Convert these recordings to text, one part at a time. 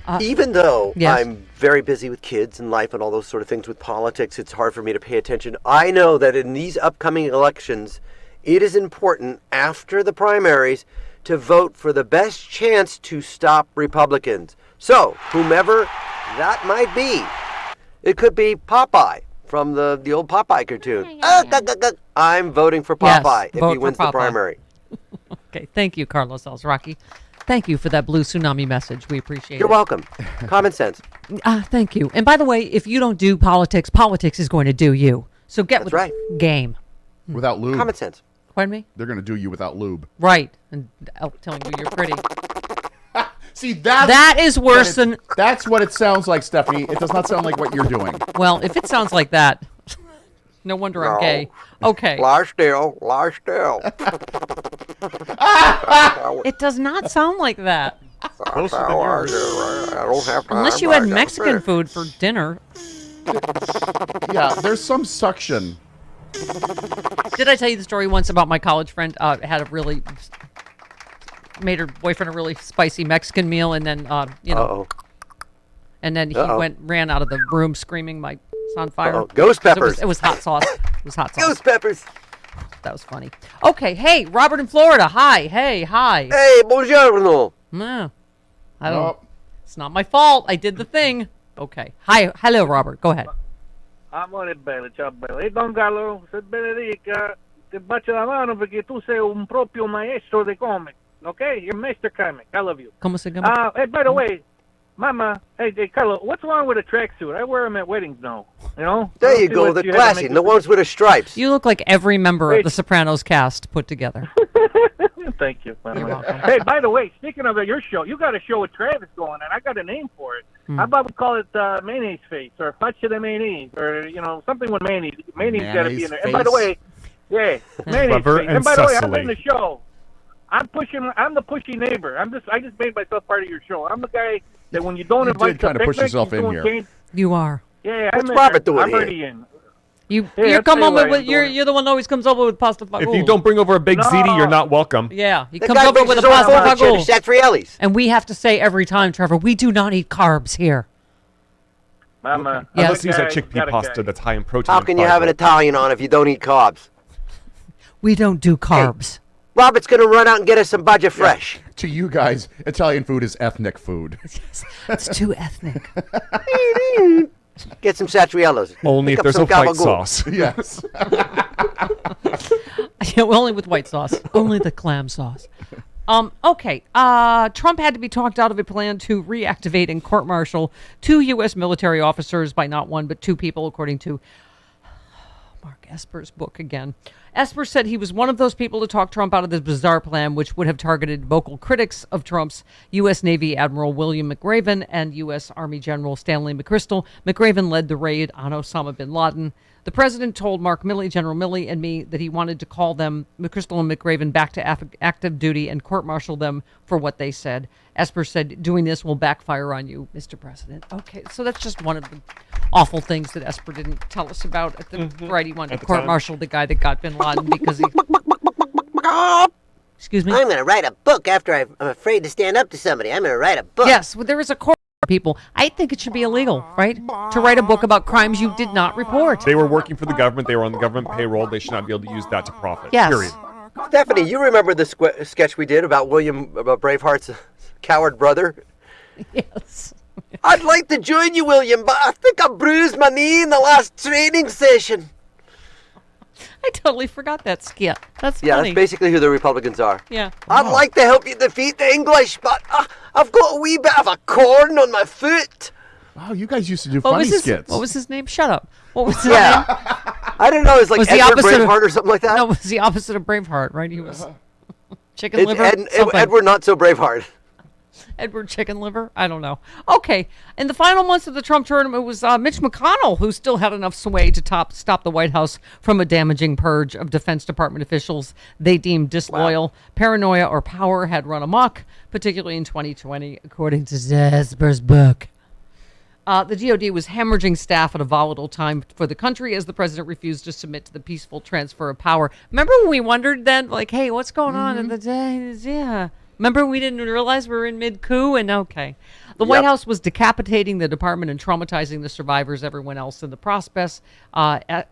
Right. Even though yes. I'm very busy with kids and life and all those sort of things with politics, it's hard for me to pay attention. I know that in these upcoming elections, it is important after the primaries to vote for the best chance to stop Republicans. So, whomever that might be, it could be Popeye from the old Popeye cartoon. I'm voting for Popeye if he wins the primary. Okay, thank you, Carlos Alazraqui. Thank you for that blue tsunami message. We appreciate it. You're welcome. Common sense. Thank you. And by the way, if you don't do politics, politics is going to do you. So get with the game. Without lube. Common sense. Pardon me? They're going to do you without lube. Right. And telling you you're pretty. See, that is worse than... That's what it sounds like, Stephanie. It does not sound like what you're doing. Well, if it sounds like that, no wonder I'm gay. Okay. Lie still. Lie still. It does not sound like that. Closer than yours. Unless you had Mexican food for dinner. Yeah, there's some suction. Did I tell you the story once about my college friend made her boyfriend a really spicy Mexican meal, and then and then he ran out of the room screaming, "My it's on fire!" Ghost peppers. It was hot sauce. It was hot sauce. Ghost peppers. That was funny. Okay, hey, Robert in Florida. Hi, hi. Hey, buongiorno. No, I don't. It's not my fault. I did the thing. Okay. Hi, hello, Robert. Go ahead. Amore bello, ciao bello. E Don Carlo, se benedica, ti bacio la mano perché tu sei un proprio maestro di comic. Okay? You're Mr. Comic. I love you. ¿Cómo se llama? Hey, by the way, Mama, hey, Carlo, what's wrong with a tracksuit? I wear them at weddings now. You know? There you go, the classy, the ones with the stripes. You look like every member of the Sopranos cast put together. Thank you. You're welcome. Hey, by the way, speaking of your show, you got a show with Travis going on. I got a name for it. How about we call it mayonnaise face or faccia de mayonnaise or something with mayonnaise. Mayonnaise got to be in there. And by the way, mayonnaise face. And by the way, I'm in the show. I'm the pushy neighbor. I just made myself part of your show. I'm the guy that when you don't invite kind of push yourself in here. You are. Yeah, what's Robert doing I'm here? already in. You're the one who always comes over with pasta fagool. If you don't bring over a big ziti, you're not welcome. Yeah, he comes over with a pasta fagool. And we have to say every time, Trevor, we do not eat carbs here. Mama, unless he's that chickpea pasta that's high in protein. How can you have an Italian on if you don't eat carbs? We don't do carbs. Hey, Robert's going to run out and get us some budget fresh. To you guys, Italian food is ethnic food. It's too ethnic. Get some satriellos. Only if there's a white sauce. Yes. Yeah, only with white sauce. Only the clam sauce. Okay. Trump had to be talked out of a plan to reactivate and court-martial 2 U.S. military officers by not one but 2 people, according to Mark Esper's book again. Esper said he was one of those people to talk Trump out of this bizarre plan, which would have targeted vocal critics of Trump's U.S. Navy Admiral William McRaven and U.S. Army General Stanley McChrystal. McRaven led the raid on Osama bin Laden. The president told Mark Milley, General Milley, and me that he wanted to call them, McChrystal and McRaven, back to active duty and court-martial them for what they said. Esper said, doing this will backfire on you, Mr. President. Okay, so that's just one of the awful things that Esper didn't tell us about at the right. He wanted to court-martial the guy that got bin Laden because he... Excuse me? I'm going to write a book after I'm afraid to stand up to somebody. I'm going to write a book. Yes, well, there is a court people. I think it should be illegal, right? To write a book about crimes you did not report. They were working for the government. They were on the government payroll. They should not be able to use that to profit. Yes. Period. Stephanie, you remember the sketch we did about Braveheart's coward brother? Yes. I'd like to join you, William, but I think I bruised my knee in the last training session. I totally forgot that skit. That's funny. Yeah, that's basically who the Republicans are. Yeah. I'd like to help you defeat the English, but I've got a wee bit of a corn on my foot. Wow, you guys used to do funny skits. What was his name? Shut up. What was his name? I don't know. It was like Edward Braveheart or something like that. No, it was the opposite of Braveheart, right? He was chicken liver. Edward Not So Braveheart. Edward Chicken Liver? I don't know. Okay. In the final months of the Trump term, it was Mitch McConnell who still had enough sway to stop the White House from a damaging purge of Defense Department officials they deemed disloyal. Wow. Paranoia or power had run amok, particularly in 2020, according to Zasper's book. The DOD was hemorrhaging staff at a volatile time for the country as the president refused to submit to the peaceful transfer of power. Remember when we wondered then, like, hey, what's going on in the day? Yeah. Remember we didn't realize we were in mid-coup? And okay. The White House was decapitating the department and traumatizing the survivors, everyone else in the process.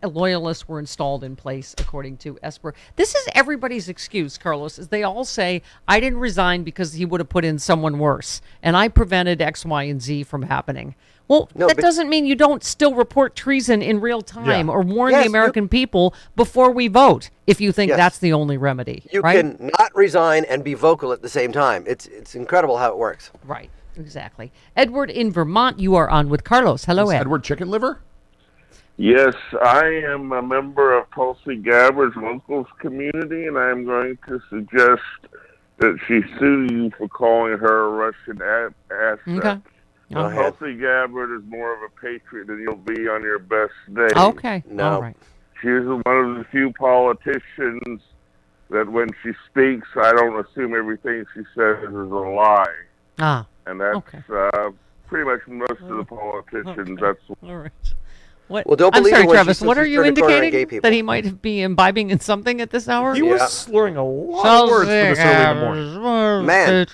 Loyalists were installed in place, according to Esper. This is everybody's excuse, Carlos, is they all say, I didn't resign because he would have put in someone worse, and I prevented X, Y, and Z from happening. Well, that doesn't mean you don't still report treason in real time or warn the American people before we vote if you think that's the only remedy. You can not resign and be vocal at the same time. It's incredible how it works. Right, exactly. Edward in Vermont, you are on with Carlos. Hello, Ed. Edward Chicken Liver? Yes, I am a member of Tulsi Gabbard's locals community, and I am going to suggest that she sue you for calling her a Russian asset. Okay. Tulsi Gabbard is more of a patriot than you'll be on your best day. Okay. No. All right. She's one of the few politicians that when she speaks, I don't assume everything she says is a lie. Ah. And that's pretty much most of the politicians. That's all right. What? Well, don't I'm believe sorry, her when Travis. she says What are she's you discriminatory on gay indicating? people. That he might be imbibing in something at this hour? He was slurring a lot of words for this early in the morning. Man.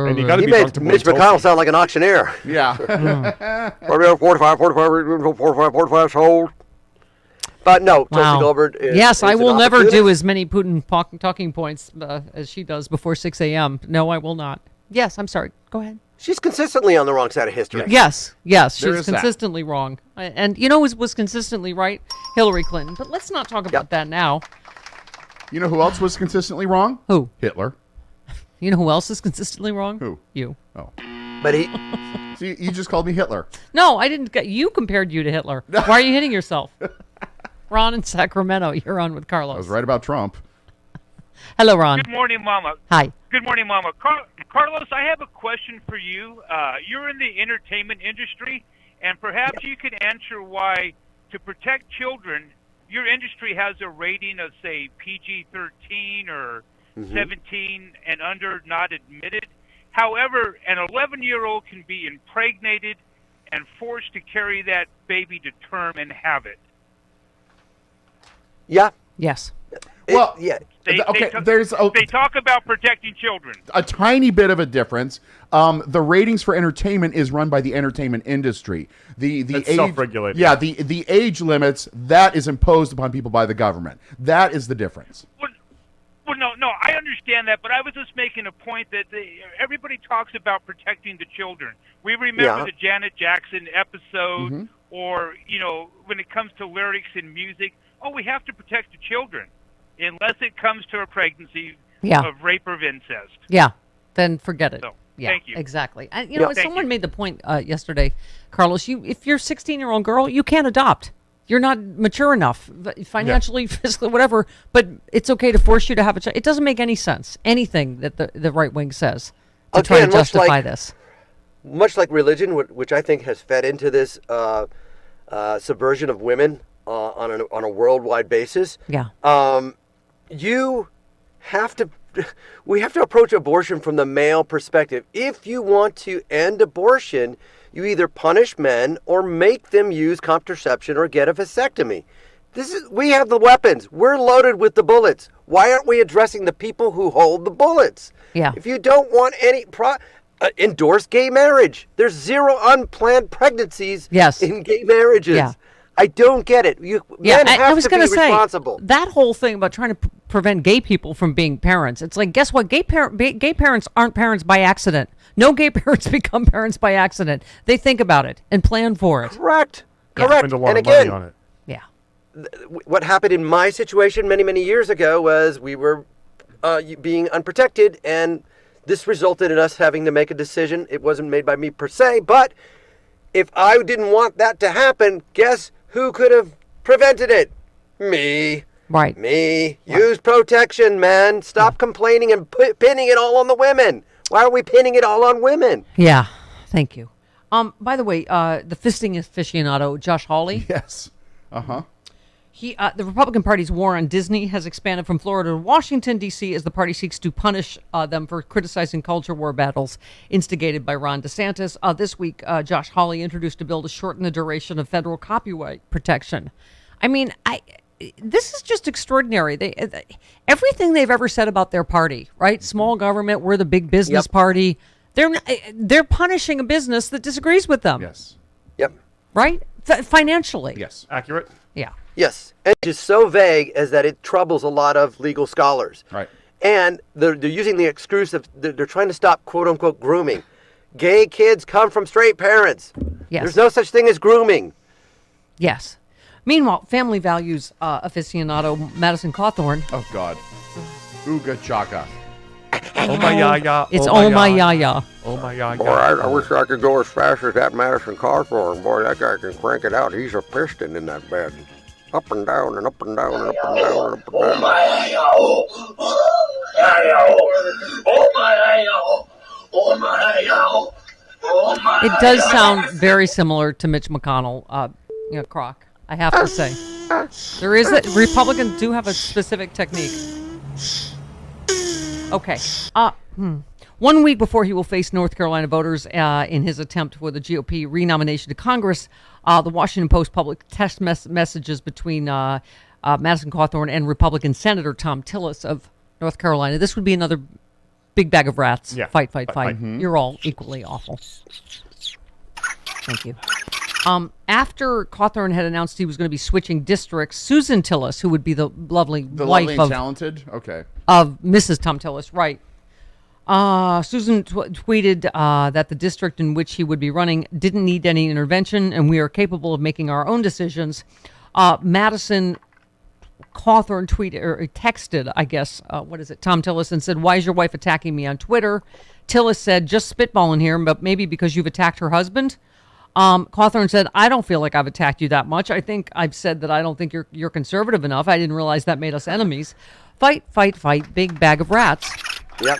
And you got to He be drunk made to Mitch believe McConnell Tulsi. sound like an auctioneer. Yeah. 45 But no, Tulsi Gabbard is yes, I an will never opportunist. do as many Putin talking points as she does before 6 a.m. No, I will not. Yes, I'm sorry. Go ahead. She's consistently on the wrong side of history. Yes, There she's is that. consistently wrong. And you know who was consistently right? Hillary Clinton. But let's not talk about that now. You know who else was consistently wrong? Who? Hitler. You know who else is consistently wrong? Who? You. Oh. But he, See, you just called me Hitler. No, I didn't. You compared you to Hitler. Why are you hitting yourself? Ron in Sacramento, you're on with Carlos. I was right about Trump. Hello, Ron. Good morning, Mama. Hi. Good morning, Mama. Carlos, I have a question for you. You're in the entertainment industry, and perhaps you could answer why, to protect children, your industry has a rating of, say, PG-13 or 17 and under, not admitted. However, an 11-year-old can be impregnated and forced to carry that baby to term and have it. yeah. Yes. Well, They talk about protecting children. a tiny bit of a difference. The ratings for entertainment is run by the entertainment industry. The It's age, self-regulated. Yeah, the age limits, that is imposed upon people by the government. That is the difference. Well, no, I understand that, but I was just making a point that everybody talks about protecting the children. We remember the Janet Jackson episode, or, when it comes to lyrics and music, we have to protect the children, unless it comes to a pregnancy of rape or incest. Yeah. Then forget it. So, yeah, thank you. Exactly. And, Yeah. someone made the point yesterday, Carlos, if you're a 16-year-old girl, you can't adopt. You're not mature enough, financially, physically, whatever, but it's okay to force you to have a child. It doesn't make any sense, anything that the right wing says to try to Again, much justify like- this. Much like religion, which I think has fed into this subversion of women on a worldwide basis. Yeah. We have to approach abortion from the male perspective. If you want to end abortion, you either punish men or make them use contraception or get a vasectomy. We have the weapons. We're loaded with the bullets. Why aren't we addressing the people who hold the bullets? Yeah. If you don't want any endorse gay marriage. There's 0 unplanned pregnancies in gay marriages. Yeah. I don't get it. Men have I was to going be to say responsible. that whole thing about trying to prevent gay people from being parents. It's like, guess what? Gay parents aren't parents by accident. No gay parents become parents by accident. They think about it and plan for it. Correct. Yeah. Correct. Spend a lot And of money again, on it. Yeah. what happened in my situation many, many years ago was we were being unprotected, and this resulted in us having to make a decision. It wasn't made by me per se, but if I didn't want that to happen, guess who could have prevented it? Me. Right. Me. Use protection, man. Stop complaining and pinning it all on the women. Why are we pinning it all on women? Yeah. Thank you. By the way, the fisting aficionado, Josh Hawley. Yes. Uh-huh. The Republican Party's war on Disney has expanded from Florida to Washington, D.C. as the party seeks to punish them for criticizing culture war battles instigated by Ron DeSantis. This week, Josh Hawley introduced a bill to shorten the duration of federal copyright protection. I mean, this is just extraordinary. Everything they've ever said about their party, right? Small government, we're the big business party. They're punishing a business that disagrees with them. Yes. Yep. Right? Financially. Yes. Accurate. Yeah. Yes, and it's just so vague as that it troubles a lot of legal scholars. Right. And they're using the excuse of they're trying to stop quote unquote grooming. Gay kids come from straight parents. Yes. There's no such thing as grooming. Yes. Meanwhile, family values aficionado Madison Cawthorn. Oh God. Ooga chaka. Oh my yaya. It's oh my yaya. Oh my yaya. Boy, I wish I could go as fast as that Madison Cawthorn. Boy, that guy can crank it out. He's a piston in that bed. Up and down and up and down and up and down and up and down. It does sound very similar to Mitch McConnell, Croc. I have to say, there is Republicans do have a specific technique. Okay. 1 week before he will face North Carolina voters in his attempt for the GOP renomination to Congress, the Washington Post published text messages between Madison Cawthorn and Republican Senator Tom Tillis of North Carolina. This would be another big bag of rats. Yeah. Fight. You're all equally awful. Thank you. After Cawthorn had announced he was going to be switching districts, Susan Tillis, who would be the lovely wife lovely and talented. Okay. of Mrs. Tom Tillis, right? Susan tweeted that the district in which he would be running didn't need any intervention, and we are capable of making our own decisions. Madison Cawthorn texted, I guess, Tom Tillis, and said, "Why is your wife attacking me on Twitter?" Tillis said, "Just spitballing here, but maybe because you've attacked her husband." Cawthorn said, "I don't feel like I've attacked you that much. I think I've said that I don't think you're conservative enough. I didn't realize that made us enemies." Fight. Big bag of rats. Yep.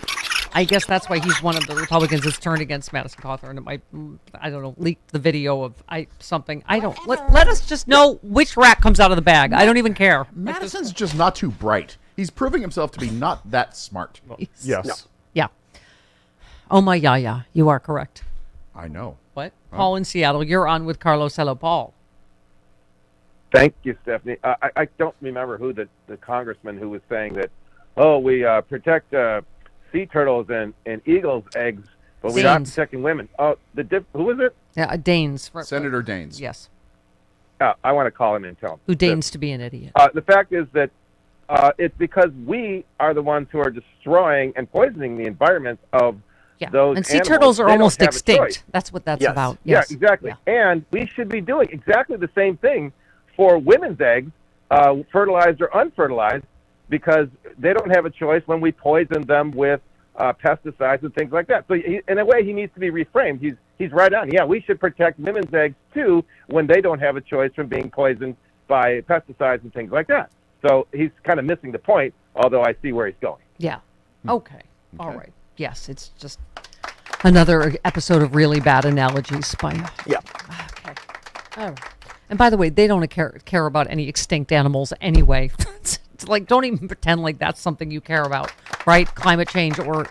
I guess that's why he's one of the Republicans that's turned against Madison Cawthorn. It might, I don't know, leak the video of something. I don't. Let us just know which rat comes out of the bag. I don't even care. Madison's just not too bright. He's proving himself to be not that smart. Yes. No. Yeah. Oh my yaya, you are correct. I know. What? Paul in Seattle, you're on with Carlos. Hello, Paul. Thank you, Stephanie. I don't remember who the congressman who was saying that, oh, we protect sea turtles and eagles' eggs, but we're not Daines. protecting women. Oh, who was it? Yeah, Daines. Senator Daines. Yes. I want to call him and tell him. Who deigns to be an idiot. The fact is that it's because we are the ones who are destroying and poisoning the environment of those and sea animals. turtles are They don't almost have a extinct. choice. That's what that's Yes. about. Yes. Yeah, exactly. Yeah. And we should be doing exactly the same thing for women's eggs, fertilized or unfertilized, because they don't have a choice when we poison them with pesticides and things like that. So in a way, he needs to be reframed. He's right on. Yeah, we should protect women's eggs too when they don't have a choice from being poisoned by pesticides and things like that. So he's kind of missing the point, although I see where he's going. Yeah. Okay. All right. Yes, it's just another episode of really bad analogies by. Yeah. Okay. All right. And by the way, they don't care about any extinct animals anyway. It's like, don't even pretend like that's something you care about, right? Climate change or